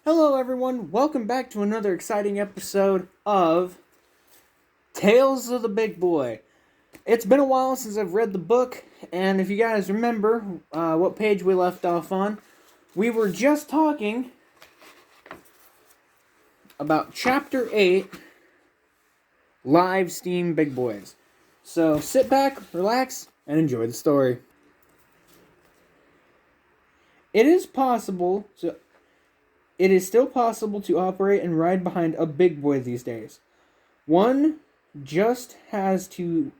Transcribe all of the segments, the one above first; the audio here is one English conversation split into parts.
Hello, everyone. Welcome back to another exciting episode of Tales of the Big Boy. It's been a while since I've read the book, and if you guys remember what page we left off on, we were just talking about Chapter 8, Live Steam Big Boys. So sit back, relax, and enjoy the story. It is still possible to operate and ride behind a big boy these days. One just has to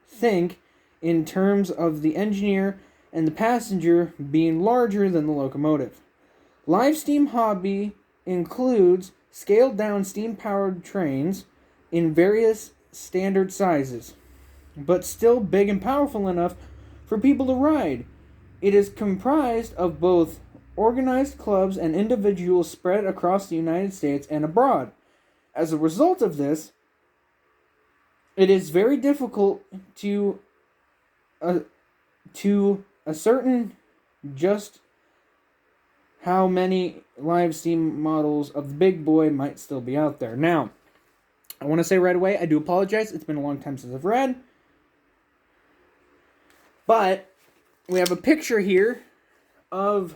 think in terms of the engineer and the passenger being larger than the locomotive. Live steam hobby includes scaled-down steam-powered trains in various standard sizes, but still big and powerful enough for people to ride. It is comprised of both organized clubs and individuals spread across the United States and abroad. As a result of this, it is very difficult to ascertain just how many live steam models of the big boy might still be out there. Now, I want to say right away, I do apologize. It's been a long time since I've read. But we have a picture here of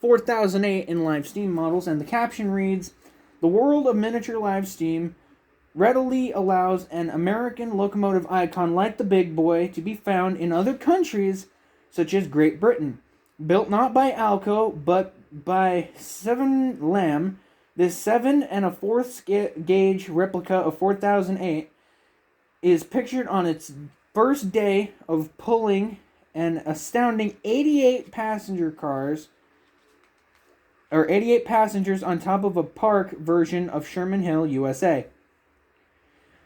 4008 in live steam models, and the caption reads, "The world of miniature live steam readily allows an American locomotive icon like the big boy to be found in other countries such as Great Britain. Built not by Alco but by Seven Lamb, this 7 1/4 gauge replica of 4008 is pictured on its first day of pulling an astounding 88 passengers on top of a park version of Sherman Hill, USA."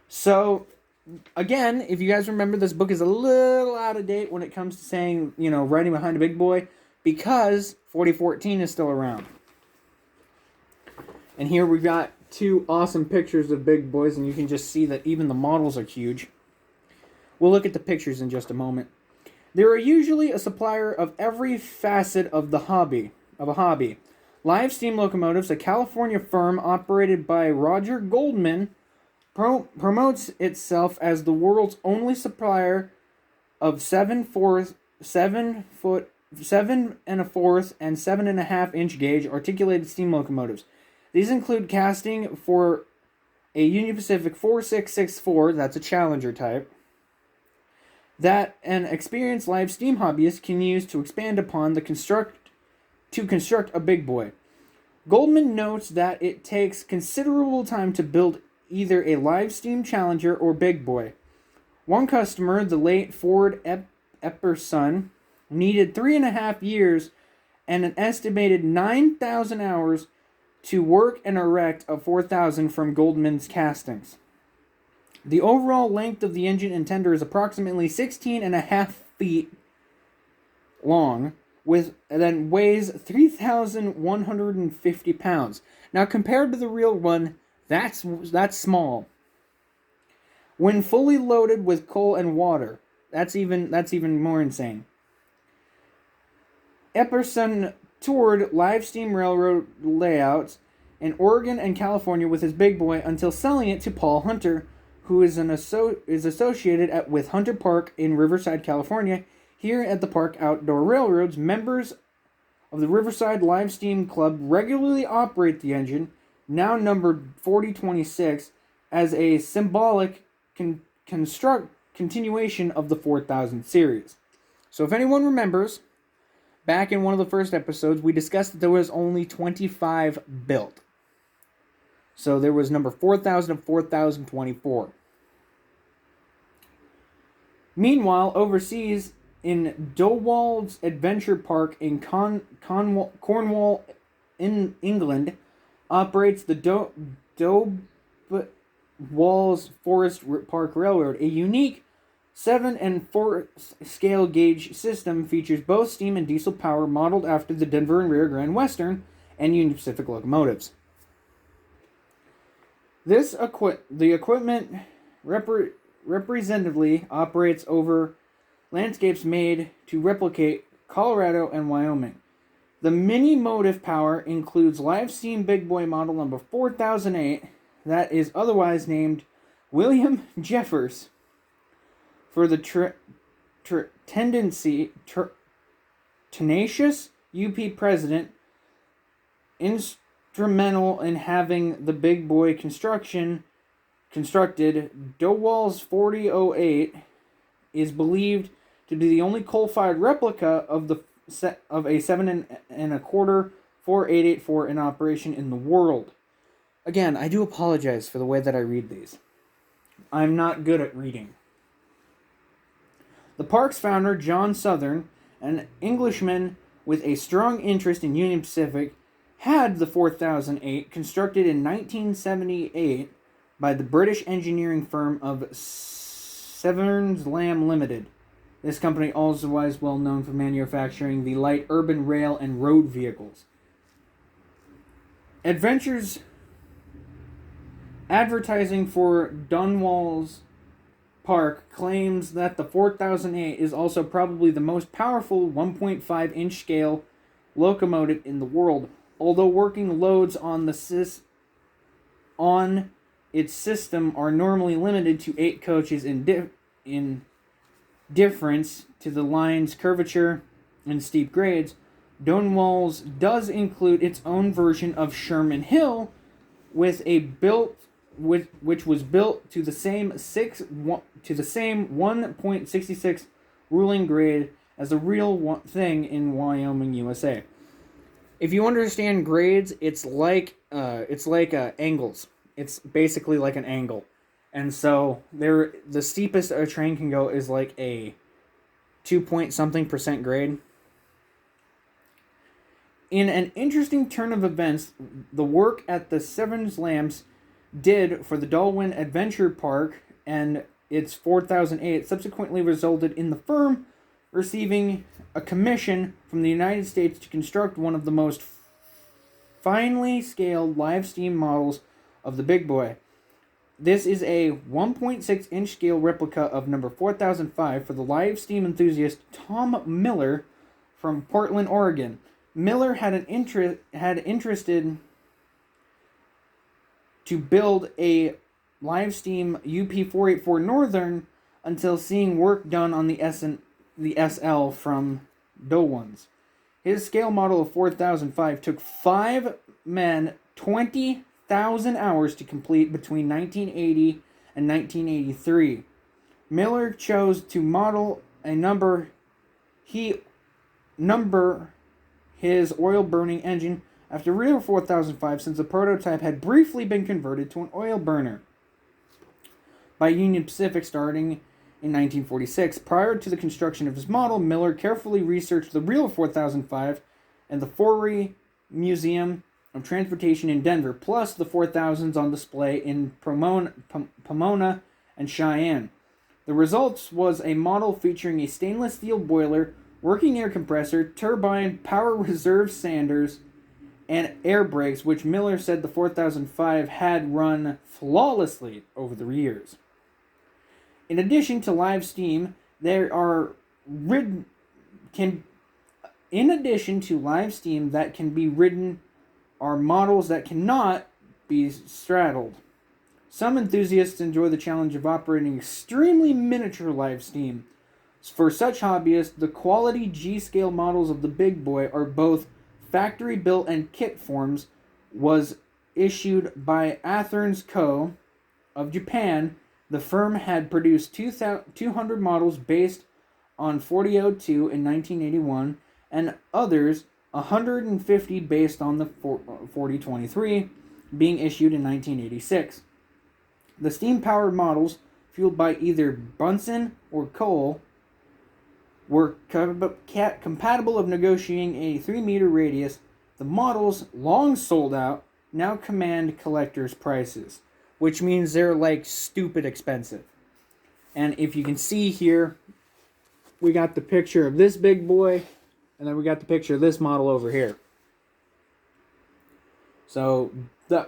So, again, if you guys remember, this book is a little out of date when it comes to saying, riding behind a big boy, because 4014 is still around. And here we've got two awesome pictures of big boys, and you can just see that even the models are huge. We'll look at the pictures in just a moment. There are usually a supplier of every facet of a hobby. Live Steam Locomotives, a California firm operated by Roger Goldman, promotes itself as the world's only supplier of 7 1/4 and 7 1/2 inch gauge articulated steam locomotives. These include casting for a Union Pacific 4664, that's a Challenger type, that an experienced live steam hobbyist can use to expand upon to construct a big boy. Goldman notes that it takes considerable time to build either a live steam Challenger or big boy. One customer, the late Ford Epperson, needed 3.5 years and an estimated 9,000 hours to work and erect a 4000 from Goldman's castings. The overall length of the engine and tender is approximately 16.5 feet long, then weighs 3,150 pounds. Now, compared to the real one, that's small. When fully loaded with coal and water, that's even more insane. Epperson toured live steam railroad layouts in Oregon and California with his big boy until selling it to Paul Hunter, who is associated with Hunter Park in Riverside, California. Here at the Park Outdoor Railroads, members of the Riverside Live Steam Club regularly operate the engine, now numbered 4026, as a symbolic continuation of the 4000 series. So if anyone remembers, back in one of the first episodes, we discussed that there was only 25 built. So there was number 4000 and 4024. Meanwhile, overseas, in Dowall's Adventure Park in Cornwall, in England, operates the Dowall's Forest Park Railroad. A unique 7 1/4 scale gauge system features both steam and diesel power, modeled after the Denver and Rio Grande Western and Union Pacific locomotives. The equipment representatively operates over landscapes made to replicate Colorado and Wyoming. The mini motive power includes Live Steam Big Boy model number 4008 that is otherwise named William Jeffers for the tenacious UP president instrumental in having the Big Boy constructed. Dowall's 4008 is believed to be the only coal-fired replica of a 7 1/4 4884 in operation in the world. Again, I do apologize for the way that I read these. I'm not good at reading. The park's founder, John Southern, an Englishman with a strong interest in Union Pacific, had the 4008 constructed in 1978 by the British engineering firm of Severn Lamb Limited. This company also was well known for manufacturing the light urban rail and road vehicles. Adventures advertising for Dunwall's Park claims that the 4008 is also probably the most powerful 1.5-inch scale locomotive in the world, although working loads on its system are normally limited to 8 coaches in difference to the line's curvature and steep grades. Dunwall's does include its own version of Sherman Hill, which was built to the same 1.66 ruling grade as the real thing in Wyoming, USA. If you understand grades, it's like angles. It's basically like an angle. And so the steepest a train can go is like a 2-point-something% grade. In an interesting turn of events, the work at the Severn Lambs did for the Darwin Adventure Park and its 4008 subsequently resulted in the firm receiving a commission from the United States to construct one of the most finely scaled live steam models of the Big Boy. This is a 1.6-inch scale replica of number 4005 for the live steam enthusiast Tom Miller from Portland, Oregon. Miller had interested to build a live steam UP484 Northern until seeing work done on the SL from Dowall's. His scale model of 4005 took 5 men 20,000 hours to complete between 1980 and 1983. Miller chose to model a number his oil-burning engine after real 4005 since the prototype had briefly been converted to an oil burner by Union Pacific starting in 1946. Prior to the construction of his model, Miller carefully researched the real 4005 and the Forey Museum of Transportation in Denver, plus the 4000s on display in Pomona and Cheyenne. The results was a model featuring a stainless steel boiler, working air compressor, turbine, power reserve sanders, and air brakes, which Miller said the 4005 had run flawlessly over the years. In addition to live steam, that can be ridden are models that cannot be straddled. Some enthusiasts enjoy the challenge of operating extremely miniature live steam. For such hobbyists, the quality G-scale models of the Big Boy are both factory-built and kit forms, was issued by Athearn Co. of Japan. The firm had produced 200 models based on 4002 in 1981, and others 150 based on the 4023, being issued in 1986. The steam-powered models, fueled by either Bunsen or coal, were compatible of negotiating a 3-meter radius. The models, long sold out, now command collector's prices, which means they're like stupid expensive. And if you can see here, we got the picture of this Big Boy, and then we got the picture of this model over here. So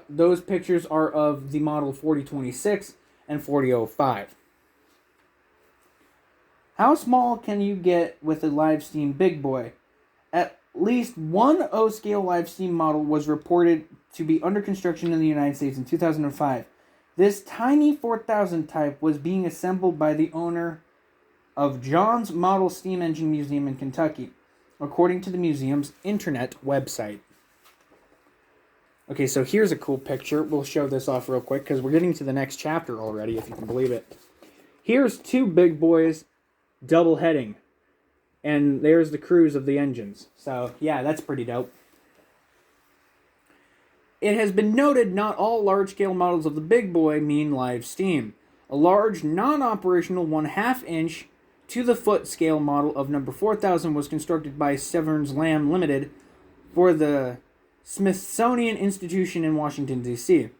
those pictures are of the model 4026 and 4005. How small can you get with a live steam Big Boy? At least one O-scale live steam model was reported to be under construction in the United States in 2005. This tiny 4000 type was being assembled by the owner of John's Model Steam Engine Museum in Kentucky, according to the museum's internet website. Okay, so here's a cool picture. We'll show this off real quick because we're getting to the next chapter already, if you can believe it. Here's two big boys double heading. And there's the crews of the engines. So, yeah, that's pretty dope. It has been noted not all large-scale models of the big boy mean live steam. A large, non-operational 1/2 inch to-the-foot scale model of number 4000 was constructed by Severns Lamb Limited for the Smithsonian Institution in Washington, D.C.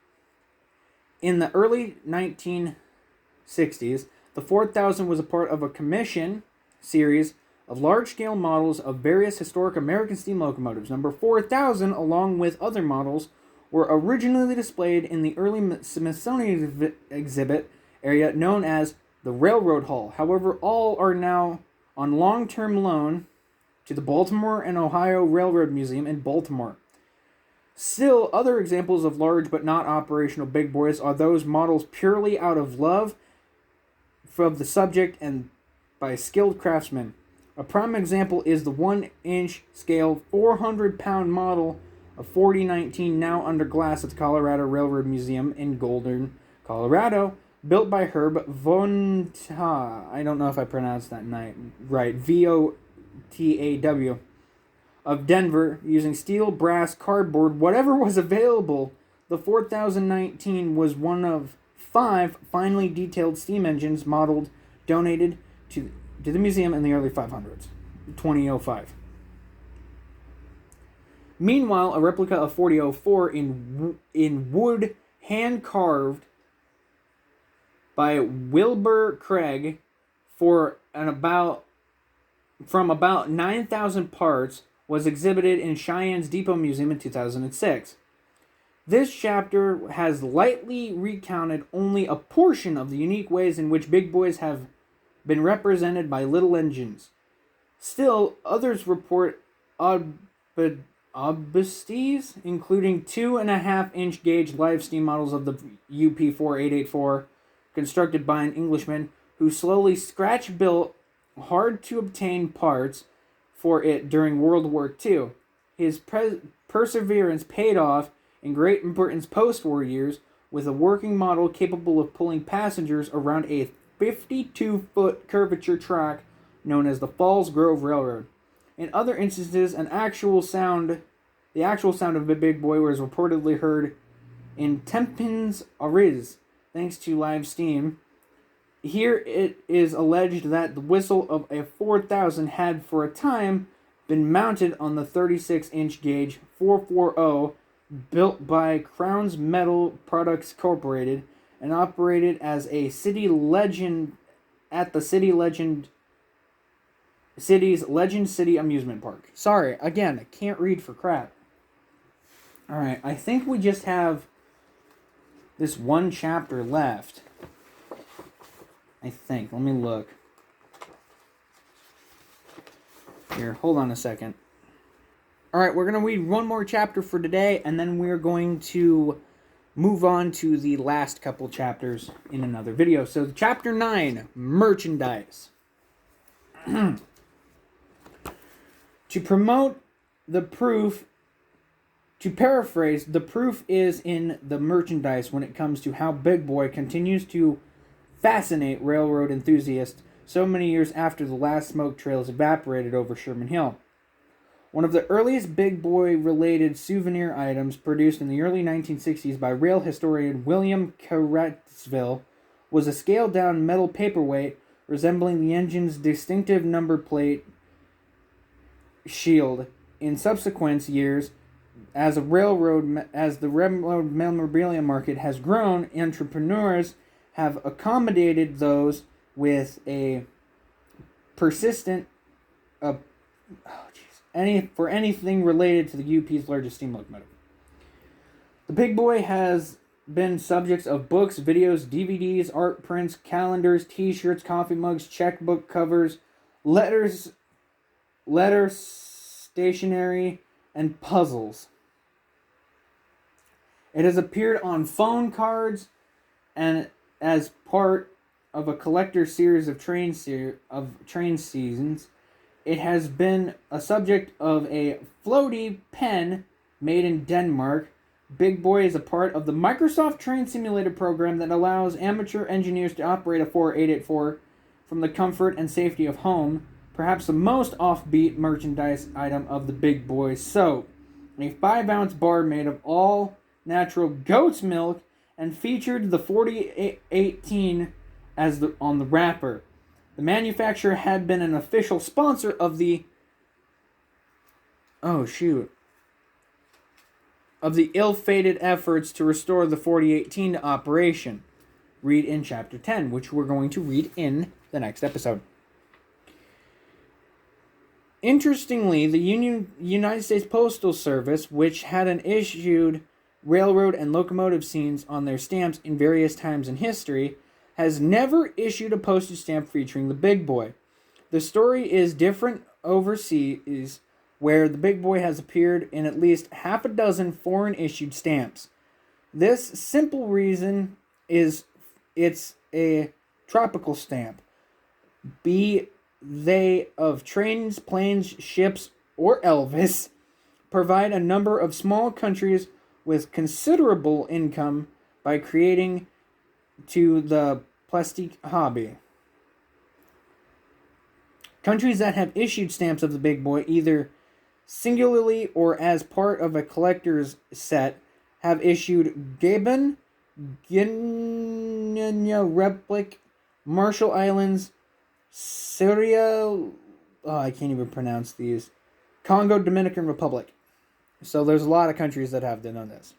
In the early 1960s, the 4000 was a part of a commission series of large-scale models of various historic American steam locomotives. Number 4000, along with other models, were originally displayed in the early Smithsonian exhibit area known as the Railroad Hall. However, all are now on long-term loan to the Baltimore and Ohio Railroad Museum in Baltimore. Still, other examples of large but not operational big boys are those models purely out of love from the subject and by skilled craftsmen. A prime example is the 1-inch scale 400-pound model of 4019 now under glass at the Colorado Railroad Museum in Golden, Colorado, built by Herb Vontaw. I don't know if I pronounced that right. Votaw. Of Denver, using steel, brass, cardboard, whatever was available. The 4019 was one of 5 finely detailed steam engines modeled, donated to the museum in the early 500s, 2005. Meanwhile, a replica of 4004 in wood, hand-carved by Wilbur Craig from about 9,000 parts was exhibited in Cheyenne's Depot Museum in 2006. This chapter has lightly recounted only a portion of the unique ways in which big boys have been represented by little engines. Still, others report obesities, including 2.5-inch gauge live steam models of the UP4884, constructed by an Englishman who slowly scratch-built hard-to-obtain parts for it during World War II. His perseverance paid off in Great Britain's post-war years with a working model capable of pulling passengers around a 52-foot curvature track known as the Falls Grove Railroad. In other instances, the actual sound of a big boy was reportedly heard in Tempins Ariz, thanks to live steam. Here it is alleged that the whistle of a 4000 had for a time been mounted on the 36-inch gauge 440 built by Crown's Metal Products Incorporated and operated as a city legend at the city's Legend City amusement park. Sorry, again, I can't read for crap. Alright, I think we just have this one chapter left. I think. Let me look. Here, hold on a second. Alright, we're going to read one more chapter for today, and then we're going to move on to the last couple chapters in another video. So, Chapter 9, Merchandise. To promote the proof, to paraphrase, the proof is in the merchandise when it comes to how Big Boy continues to fascinate railroad enthusiasts so many years after the last smoke trails evaporated over Sherman Hill. One of the earliest Big Boy-related souvenir items produced in the early 1960s by rail historian William Carrettsville was a scaled-down metal paperweight resembling the engine's distinctive number plate shield. In subsequent years, as the railroad memorabilia market has grown, entrepreneurs have accommodated those with a persistent for anything related to the UP's largest steam locomotive. The Big Boy has been subjects of books, videos, DVDs, art prints, calendars, t-shirts, coffee mugs, checkbook covers, letter stationery, and puzzles. It has appeared on phone cards and as part of a collector series of train seasons. It has been a subject of a floaty pen made in Denmark. Big Boy is a part of the Microsoft Train Simulator program that allows amateur engineers to operate a 4884 from the comfort and safety of home. Perhaps the most offbeat merchandise item of the Big Boy soap. A 5-ounce bar made of all natural goat's milk and featured the 4018 on the wrapper. The manufacturer had been an official sponsor of the ill-fated efforts to restore the 4018 to operation. Read in Chapter 10, which we're going to read in the next episode. Interestingly, the United States Postal Service, which had issued railroad and locomotive scenes on their stamps in various times in history, has never issued a postage stamp featuring the Big Boy. The story is different overseas, where the Big Boy has appeared in at least half a dozen foreign-issued stamps. This simple reason is it's a tropical stamp, be they of trains, planes, ships, or Elvis, provide a number of small countries with considerable income by creating to the plastic hobby. Countries that have issued stamps of the Big Boy, either singularly or as part of a collector's set, have issued Gabon, Guinea Republic, Marshall Islands, Syria, I can't even pronounce these, Congo, Dominican Republic. So there's a lot of countries that have done this.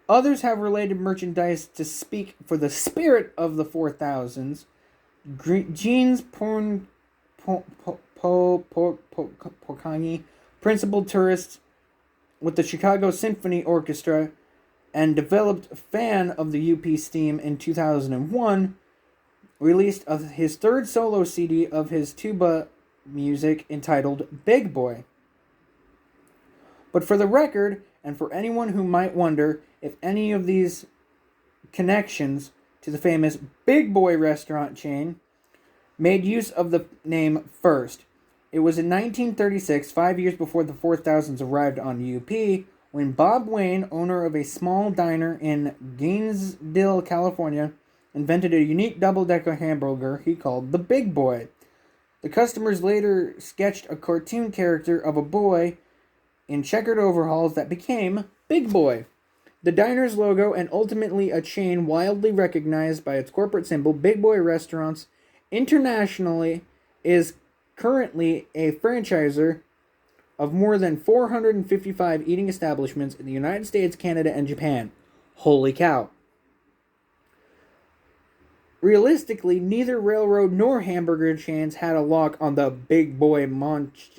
Others have related merchandise to speak for the spirit of the 4000s. Jeans Porkangi, principal tourist with the Chicago Symphony Orchestra, and developed fan of the UP Steam in 2001, released his third solo CD of his tuba music entitled Big Boy. But for the record, and for anyone who might wonder if any of these connections to the famous Big Boy restaurant chain made use of the name first, it was in 1936, 5 years before the 4000s arrived on UP, when Bob Wayne, owner of a small diner in Gainesville, California, invented a unique double-decker hamburger he called the Big Boy. The customers later sketched a cartoon character of a boy in checkered overalls that became Big Boy. The diner's logo, and ultimately a chain widely recognized by its corporate symbol, Big Boy Restaurants internationally, is currently a franchisor of more than 455 eating establishments in the United States, Canada, and Japan. Holy cow. Realistically, neither railroad nor hamburger chains had a lock on the Big Boy moniker.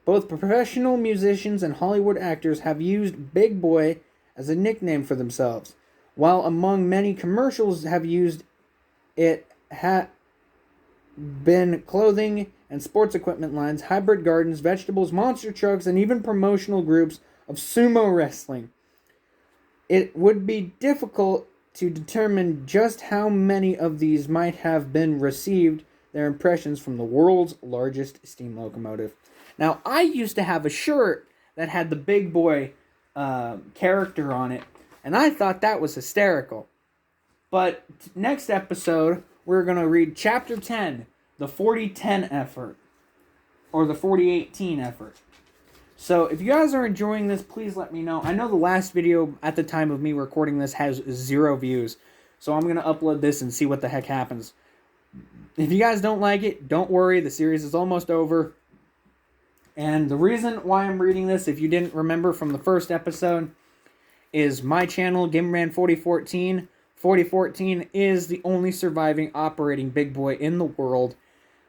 Both professional musicians and Hollywood actors have used Big Boy as a nickname for themselves, while among many commercials have used it been clothing and sports equipment lines, hybrid gardens, vegetables, monster trucks, and even promotional groups of sumo wrestling. It would be difficult to determine just how many of these might have been received their impressions from the world's largest steam locomotive. Now, I used to have a shirt that had the Big Boy character on it, and I thought that was hysterical. But next episode, we're going to read Chapter 10, the 4010 effort, or the 4018 effort. So, if you guys are enjoying this, please let me know. I know the last video at the time of me recording this has 0 views, so I'm going to upload this and see what the heck happens. If you guys don't like it, don't worry, the series is almost over. And the reason why I'm reading this, if you didn't remember from the first episode, is my channel, Gamerman 4014. 4014 is the only surviving operating Big Boy in the world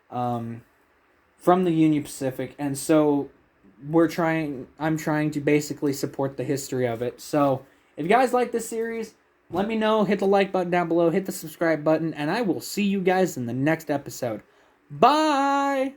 from the Union Pacific. And so I'm trying to basically support the history of it. So if you guys like this series, let me know. Hit the like button down below. Hit the subscribe button. And I will see you guys in the next episode. Bye!